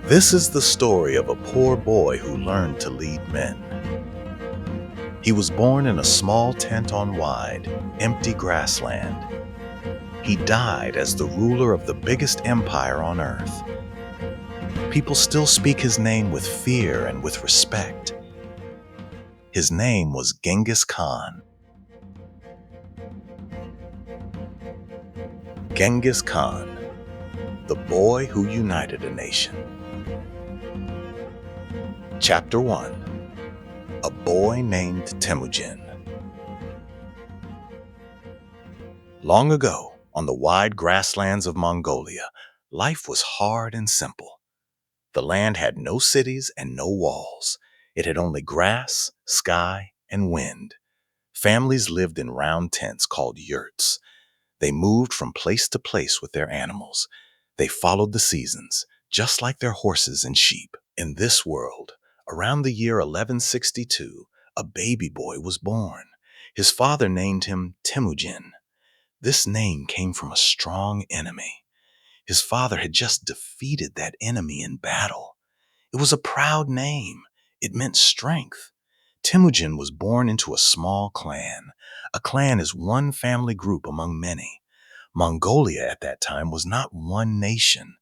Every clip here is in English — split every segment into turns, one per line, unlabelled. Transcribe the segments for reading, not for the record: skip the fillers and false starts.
This is the story of a poor boy who learned to lead men. He was born in a small tent on wide, empty grassland. He died as the ruler of the biggest empire on earth. People still speak his name with fear and with respect. His name was Genghis Khan. Genghis Khan, the boy who united a nation. Chapter 1. A boy named Temujin. Long ago, on the wide grasslands of Mongolia, life was hard and simple. The land had no cities and no walls. It had only grass, sky, and wind. Families lived in round tents called yurts. They moved from place to place with their animals. They followed the seasons, just like their horses and sheep. In this world, around the year 1162, a baby boy was born. His father named him Temujin. This name came from a strong enemy. His father had just defeated that enemy in battle. It was a proud name. It meant strength. Temujin was born into a small clan. A clan is one family group among many. Mongolia at that time was not one nation.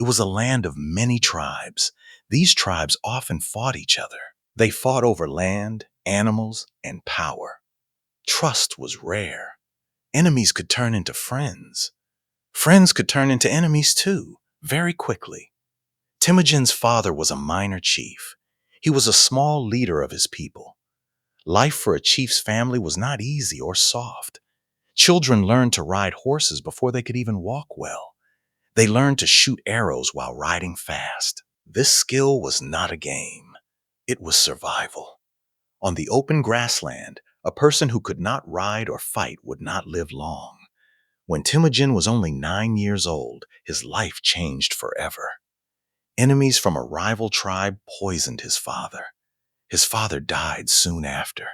It was a land of many tribes. These tribes often fought each other. They fought over land, animals, and power. Trust was rare. Enemies could turn into friends. Friends could turn into enemies too, very quickly. Temujin's father was a minor chief. He was a small leader of his people. Life for a chief's family was not easy or soft. Children learned to ride horses before they could even walk well. They learned to shoot arrows while riding fast. This skill was not a game. It was survival. On the open grassland, a person who could not ride or fight would not live long. When Temujin was only 9 years old, his life changed forever. Enemies from a rival tribe poisoned his father. His father died soon after.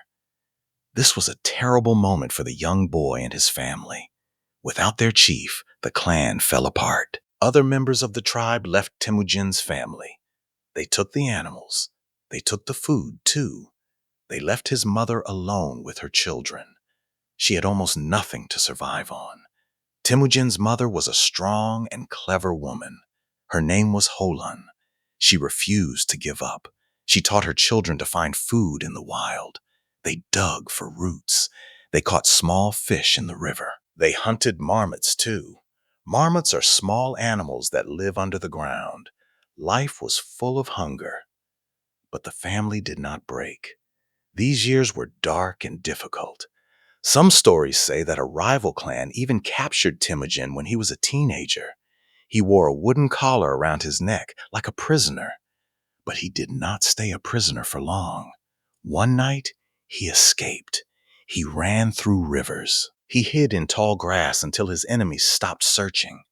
This was a terrible moment for the young boy and his family. Without their chief, the clan fell apart. Other members of the tribe left Temujin's family. They took the animals. They took the food, too. They left his mother alone with her children. She had almost nothing to survive on. Temujin's mother was a strong and clever woman. Her name was Holun. She refused to give up. She taught her children to find food in the wild. They dug for roots. They caught small fish in the river. They hunted marmots, too. Marmots are small animals that live under the ground. Life was full of hunger. But the family did not break. These years were dark and difficult. Some stories say that a rival clan even captured Temujin when he was a teenager. He wore a wooden collar around his neck, like a prisoner. But he did not stay a prisoner for long. One night, he escaped. He ran through rivers. He hid in tall grass until his enemies stopped searching.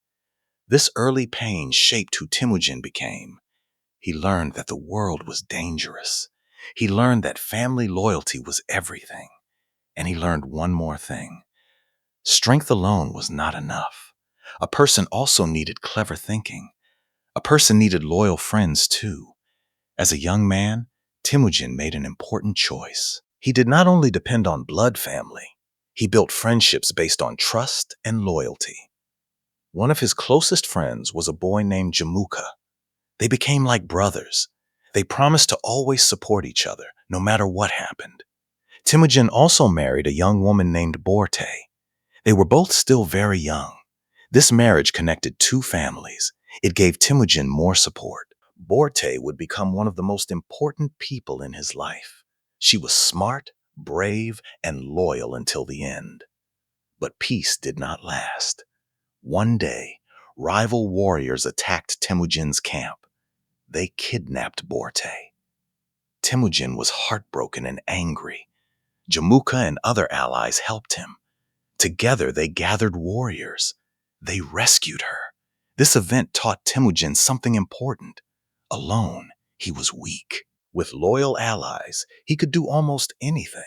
This early pain shaped who Temujin became. He learned that the world was dangerous. He learned that family loyalty was everything. And he learned one more thing. Strength alone was not enough. A person also needed clever thinking. A person needed loyal friends too. As a young man, Temujin made an important choice. He did not only depend on blood family, he built friendships based on trust and loyalty. One of his closest friends was a boy named Jamuka. They became like brothers. They promised to always support each other, no matter what happened. Temujin also married a young woman named Borte. They were both still very young. This marriage connected two families. It gave Temujin more support. Borte would become one of the most important people in his life. She was smart, brave, and loyal until the end. But peace did not last. One day, rival warriors attacked Temujin's camp. They kidnapped Borte. Temujin was heartbroken and angry. Jamuka and other allies helped him. Together, they gathered warriors. They rescued her. This event taught Temujin something important. Alone, he was weak. With loyal allies, he could do almost anything.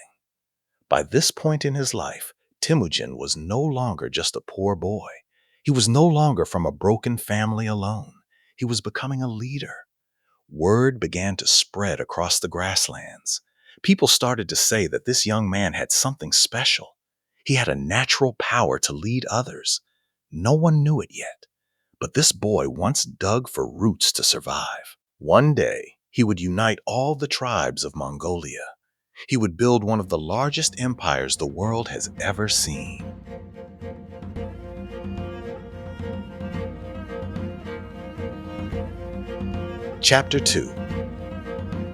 By this point in his life, Temujin was no longer just a poor boy. He was no longer from a broken family alone. He was becoming a leader. Word began to spread across the grasslands. People started to say that this young man had something special. He had a natural power to lead others. No one knew it yet, but this boy once dug for roots to survive. One day, he would unite all the tribes of Mongolia. He would build one of the largest empires the world has ever seen. Chapter 2: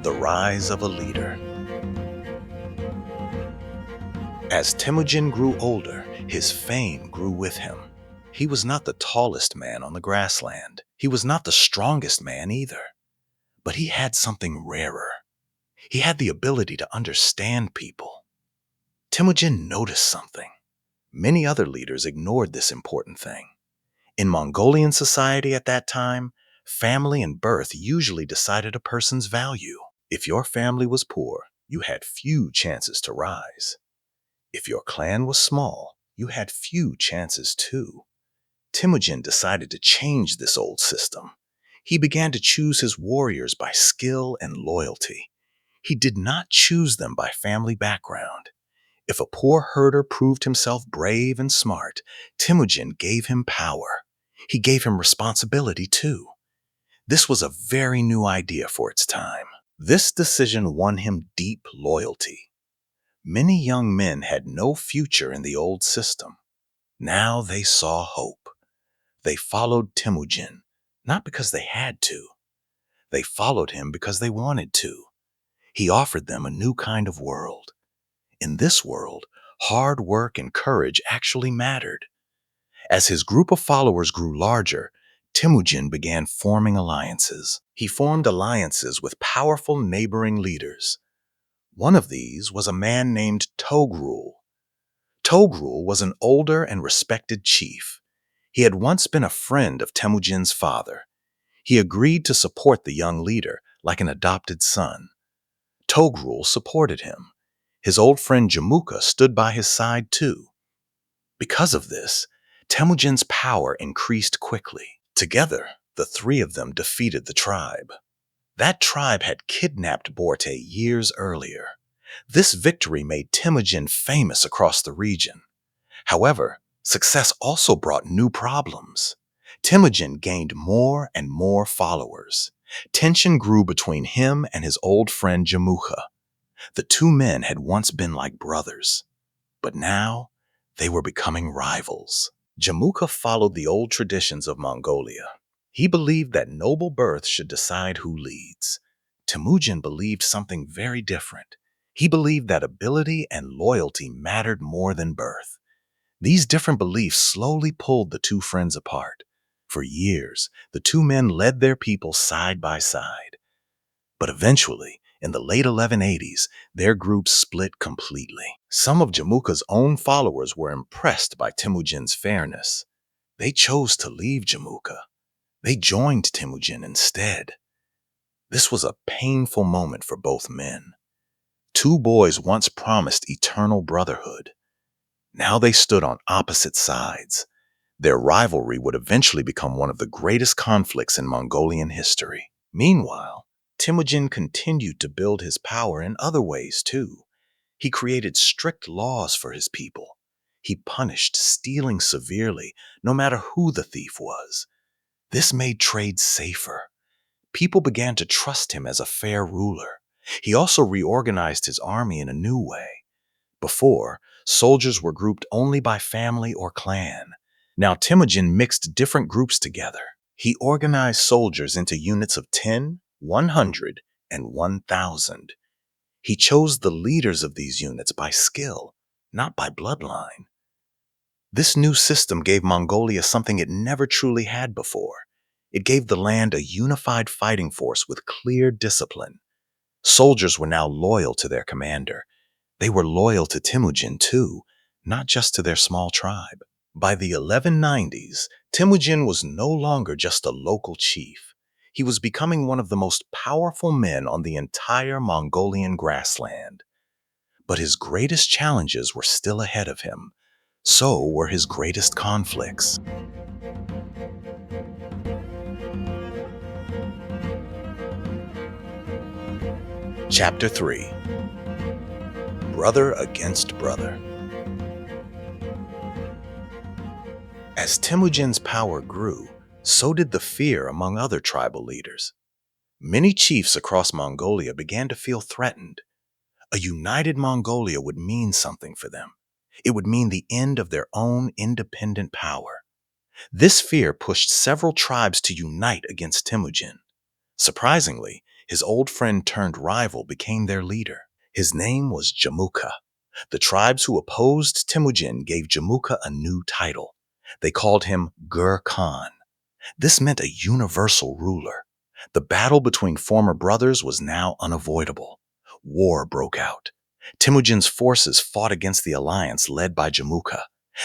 The Rise of a Leader. As Temujin grew older, his fame grew with him. He was not the tallest man on the grassland. He was not the strongest man either. But he had something rarer. He had the ability to understand people. Temujin noticed something. Many other leaders ignored this important thing. In Mongolian society at that time, family and birth usually decided a person's value. If your family was poor, you had few chances to rise. If your clan was small, you had few chances too. Temujin decided to change this old system. He began to choose his warriors by skill and loyalty. He did not choose them by family background. If a poor herder proved himself brave and smart, Temujin gave him power. He gave him responsibility too. This was a very new idea for its time. This decision won him deep loyalty. Many young men had no future in the old system. Now they saw hope. They followed Temujin, not because they had to. They followed him because they wanted to. He offered them a new kind of world. In this world, hard work and courage actually mattered. As his group of followers grew larger, Temujin began forming alliances. He formed alliances with powerful neighboring leaders. One of these was a man named Togrul. Togrul was an older and respected chief. He had once been a friend of Temujin's father. He agreed to support the young leader like an adopted son. Togrul supported him. His old friend Jamuka stood by his side too. Because of this, Temujin's power increased quickly. Together, the three of them defeated the tribe. That tribe had kidnapped Borte years earlier. This victory made Temujin famous across the region. However, success also brought new problems. Temujin gained more and more followers. Tension grew between him and his old friend Jamuka. The two men had once been like brothers, but now they were becoming rivals. Jamuka followed the old traditions of Mongolia. He believed that noble birth should decide who leads. Temujin believed something very different. He believed that ability and loyalty mattered more than birth. These different beliefs slowly pulled the two friends apart. For years, the two men led their people side by side. But eventually, in the late 1180s, their groups split completely. Some of Jamuka's own followers were impressed by Temujin's fairness. They chose to leave Jamuka. They joined Temujin instead. This was a painful moment for both men. Two boys once promised eternal brotherhood. Now they stood on opposite sides. Their rivalry would eventually become one of the greatest conflicts in Mongolian history. Meanwhile, Temujin continued to build his power in other ways too. He created strict laws for his people. He punished stealing severely, no matter who the thief was. This made trade safer. People began to trust him as a fair ruler. He also reorganized his army in a new way. Before, soldiers were grouped only by family or clan. Now Temujin mixed different groups together. He organized soldiers into units of 10, 100, and 1,000. He chose the leaders of these units by skill, not by bloodline. This new system gave Mongolia something it never truly had before. It gave the land a unified fighting force with clear discipline. Soldiers were now loyal to their commander. They were loyal to Temujin too, not just to their small tribe. By the 1190s, Temujin was no longer just a local chief. He was becoming one of the most powerful men on the entire Mongolian grassland. But his greatest challenges were still ahead of him. So were his greatest conflicts. Chapter 3. Brother Against Brother. As Temujin's power grew, so did the fear among other tribal leaders. Many chiefs across Mongolia began to feel threatened. A united Mongolia would mean something for them. It would mean the end of their own independent power. This fear pushed several tribes to unite against Temujin. Surprisingly, his old friend turned rival became their leader. His name was Jamuka. The tribes who opposed Temujin gave Jamuka a new title. They called him Gur Khan. This meant a universal ruler. The battle between former brothers was now unavoidable. War broke out. Temujin's forces fought against the alliance led by Jamuka.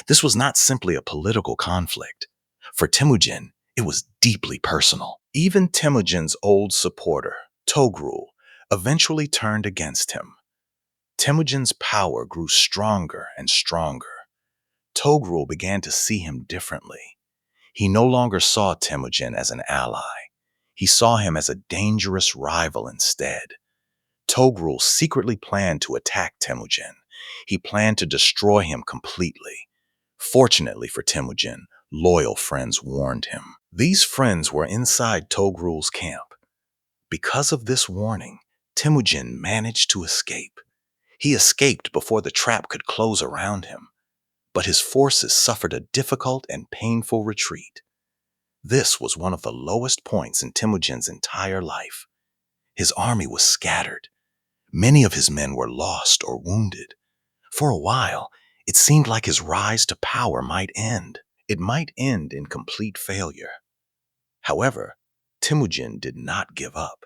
This was not simply a political conflict. For Temujin, it was deeply personal. Even Temujin's old supporter, Togrul, eventually turned against him. Temujin's power grew stronger and stronger. Togrul began to see him differently. He no longer saw Temujin as an ally. He saw him as a dangerous rival instead. Togrul secretly planned to attack Temujin. He planned to destroy him completely. Fortunately for Temujin, loyal friends warned him. These friends were inside Togrul's camp. Because of this warning, Temujin managed to escape. He escaped before the trap could close around him, but his forces suffered a difficult and painful retreat. This was one of the lowest points in Temujin's entire life. His army was scattered. Many of his men were lost or wounded. For a while, it seemed like his rise to power might end. It might end in complete failure. However, Temujin did not give up.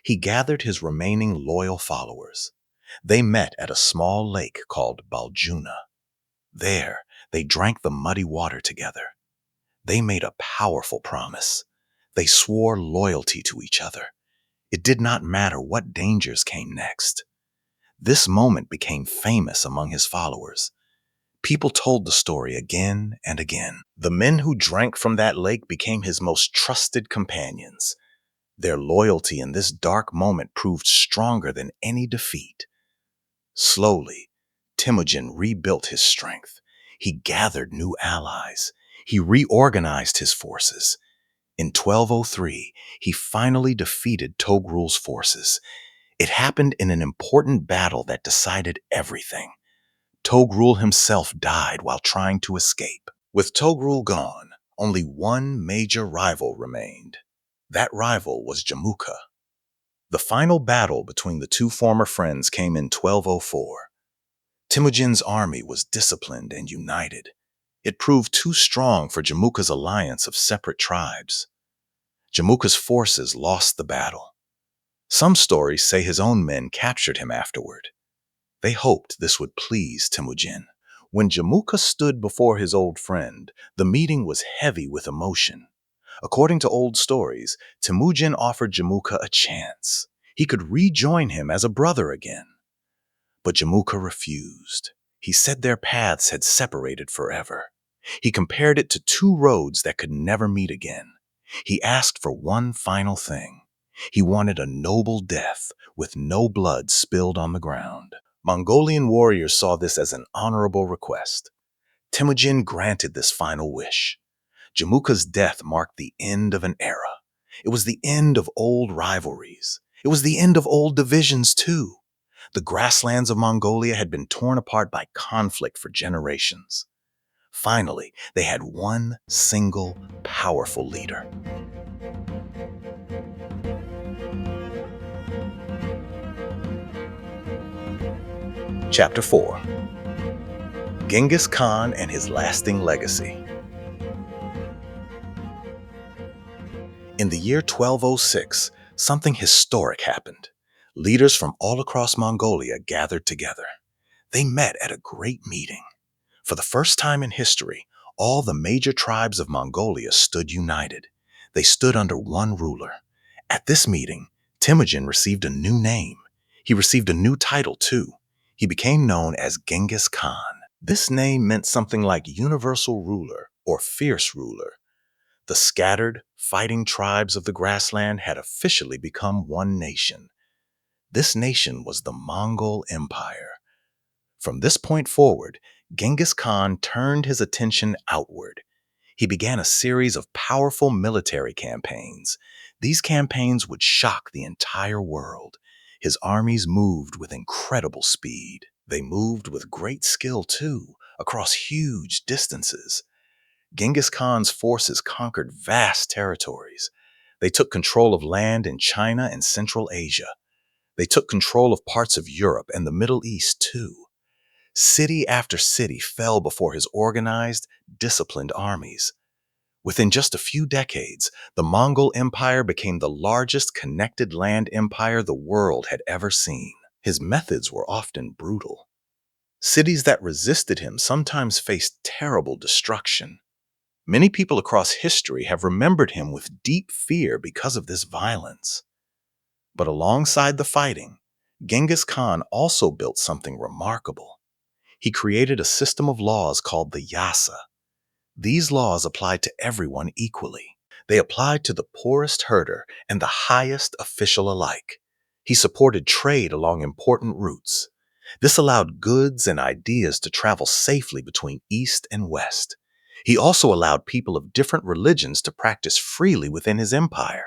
He gathered his remaining loyal followers. They met at a small lake called Baljuna. There, they drank the muddy water together. They made a powerful promise. They swore loyalty to each other. It did not matter what dangers came next. This moment became famous among his followers. People told the story again and again. The men who drank from that lake became his most trusted companions. Their loyalty in this dark moment proved stronger than any defeat. Slowly, Temujin rebuilt his strength. He gathered new allies. He reorganized his forces. In 1203, he finally defeated Togrul's forces. It happened in an important battle that decided everything. Togrul himself died while trying to escape. With Togrul gone, only one major rival remained. That rival was Jamuka. The final battle between the two former friends came in 1204. Temujin's army was disciplined and united. It proved too strong for Jamuka's alliance of separate tribes. Jamuka's forces lost the battle. Some stories say his own men captured him afterward. They hoped this would please Temujin. When Jamuka stood before his old friend, the meeting was heavy with emotion. According to old stories, Temujin offered Jamuka a chance. He could rejoin him as a brother again. But Jamuka refused. He said their paths had separated forever. He compared it to two roads that could never meet again. He asked for one final thing. He wanted a noble death with no blood spilled on the ground. Mongolian warriors saw this as an honorable request. Temujin granted this final wish. Jamuka's death marked the end of an era. It was the end of old rivalries. It was the end of old divisions, too. The grasslands of Mongolia had been torn apart by conflict for generations. Finally, they had one single, powerful leader. Chapter 4. Genghis Khan and his lasting legacy. In the year 1206, something historic happened. Leaders from all across Mongolia gathered together. They met at a great meeting. For the first time in history, all the major tribes of Mongolia stood united. They stood under one ruler. At this meeting, Temujin received a new name. He received a new title, too. He became known as Genghis Khan. This name meant something like universal ruler or fierce ruler. The scattered, fighting tribes of the grassland had officially become one nation. This nation was the Mongol Empire. From this point forward, Genghis Khan turned his attention outward. He began a series of powerful military campaigns. These campaigns would shock the entire world. His armies moved with incredible speed. They moved with great skill, too, across huge distances. Genghis Khan's forces conquered vast territories. They took control of land in China and Central Asia. They took control of parts of Europe and the Middle East, too. City after city fell before his organized, disciplined armies. Within just a few decades, the Mongol Empire became the largest connected land empire the world had ever seen. His methods were often brutal. Cities that resisted him sometimes faced terrible destruction. Many people across history have remembered him with deep fear because of this violence. But alongside the fighting, Genghis Khan also built something remarkable. He created a system of laws called the Yasa. These laws applied to everyone equally. They applied to the poorest herder and the highest official alike. He supported trade along important routes. This allowed goods and ideas to travel safely between East and West. He also allowed people of different religions to practice freely within his empire.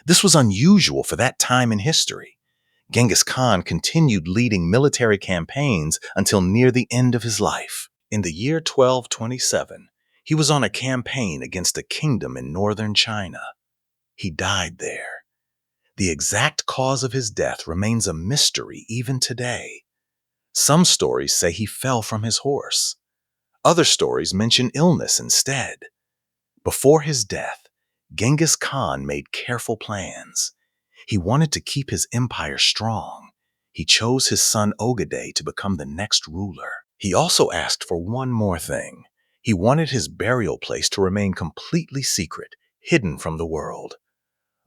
This was unusual for that time in history. Genghis Khan continued leading military campaigns until near the end of his life. In the year 1227, he was on a campaign against a kingdom in northern China. He died there. The exact cause of his death remains a mystery even today. Some stories say he fell from his horse. Other stories mention illness instead. Before his death, Genghis Khan made careful plans. He wanted to keep his empire strong. He chose his son Ogedei to become the next ruler. He also asked for one more thing. He wanted his burial place to remain completely secret, hidden from the world.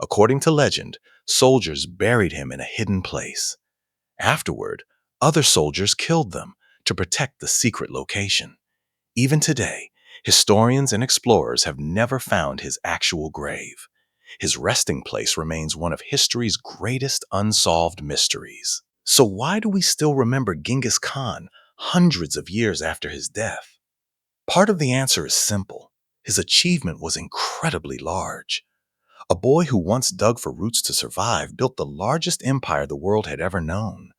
According to legend, soldiers buried him in a hidden place. Afterward, other soldiers killed them to protect the secret location. Even today, historians and explorers have never found his actual grave. His resting place remains one of history's greatest unsolved mysteries. So why do we still remember Genghis Khan hundreds of years after his death? Part of the answer is simple. His achievement was incredibly large. A boy who once dug for roots to survive built the largest empire the world had ever known.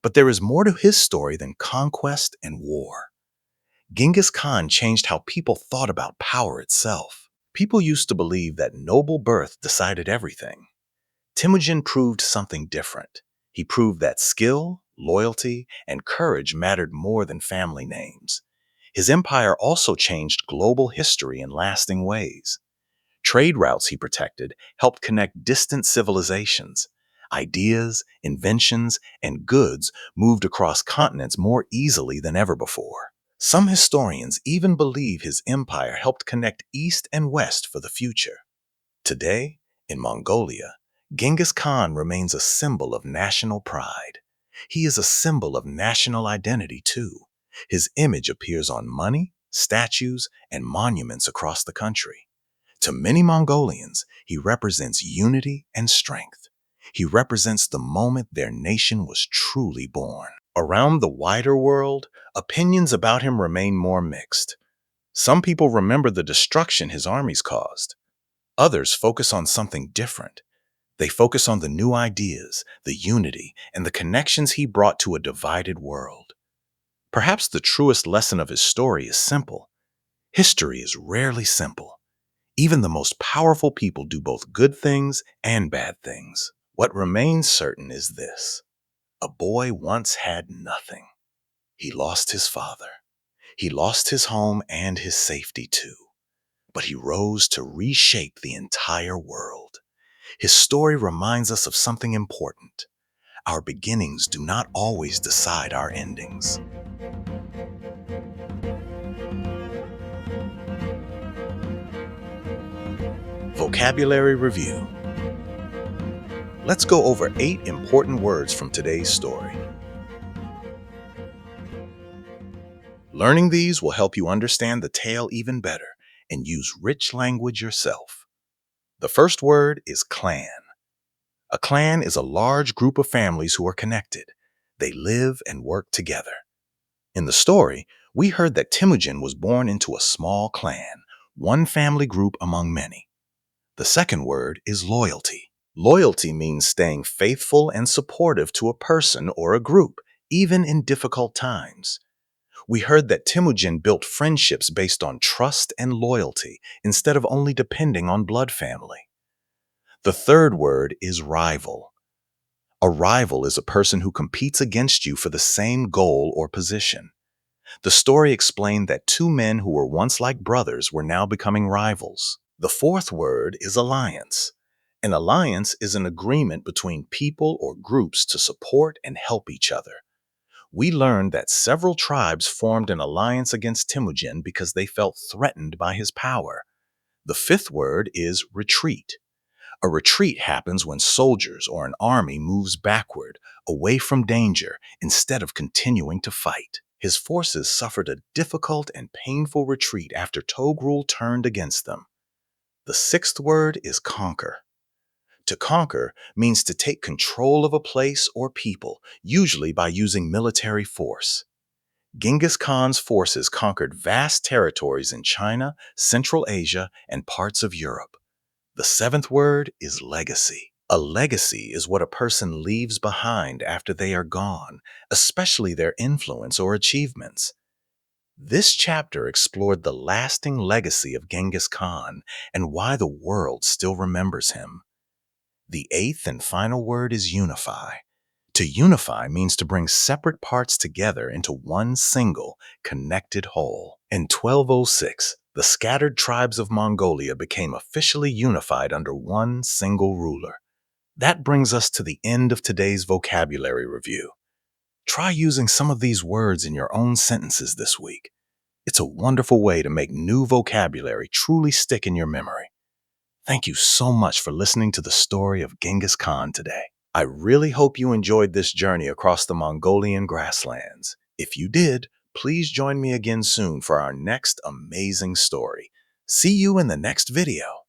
But there is more to his story than conquest and war. Genghis Khan changed how people thought about power itself. People used to believe that noble birth decided everything. Temujin proved something different. He proved that skill, loyalty, and courage mattered more than family names. His empire also changed global history in lasting ways. Trade routes he protected helped connect distant civilizations. Ideas, inventions, and goods moved across continents more easily than ever before. Some historians even believe his empire helped connect East and West for the future. Today, in Mongolia, Genghis Khan remains a symbol of national pride. He is a symbol of national identity, too. His image appears on money, statues, and monuments across the country. To many Mongolians, he represents unity and strength. He represents the moment their nation was truly born. Around the wider world, opinions about him remain more mixed. Some people remember the destruction his armies caused. Others focus on something different. They focus on the new ideas, the unity, and the connections he brought to a divided world. Perhaps the truest lesson of his story is simple. History is rarely simple. Even the most powerful people do both good things and bad things. What remains certain is this. A boy once had nothing. He lost his father. He lost his home and his safety too. But he rose to reshape the entire world. His story reminds us of something important. Our beginnings do not always decide our endings. Vocabulary Review. Let's go over 8 important words from today's story. Learning these will help you understand the tale even better and use rich language yourself. The first word is clan. A clan is a large group of families who are connected. They live and work together. In the story, we heard that Temujin was born into a small clan, one family group among many. The second word is loyalty. Loyalty means staying faithful and supportive to a person or a group, even in difficult times. We heard that Temujin built friendships based on trust and loyalty instead of only depending on blood family. The third word is rival. A rival is a person who competes against you for the same goal or position. The story explained that two men who were once like brothers were now becoming rivals. The fourth word is alliance. An alliance is an agreement between people or groups to support and help each other. We learned that several tribes formed an alliance against Temujin because they felt threatened by his power. The fifth word is retreat. A retreat happens when soldiers or an army moves backward, away from danger, instead of continuing to fight. His forces suffered a difficult and painful retreat after Togrul turned against them. The sixth word is conquer. To conquer means to take control of a place or people, usually by using military force. Genghis Khan's forces conquered vast territories in China, Central Asia, and parts of Europe. The seventh word is legacy. A legacy is what a person leaves behind after they are gone, especially their influence or achievements. This chapter explored the lasting legacy of Genghis Khan and why the world still remembers him. The eighth and final word is unify. To unify means to bring separate parts together into one single, connected whole. In 1206, the scattered tribes of Mongolia became officially unified under one single ruler. That brings us to the end of today's vocabulary review. Try using some of these words in your own sentences this week. It's a wonderful way to make new vocabulary truly stick in your memory. Thank you so much for listening to the story of Genghis Khan today. I really hope you enjoyed this journey across the Mongolian grasslands. If you did, please join me again soon for our next amazing story. See you in the next video.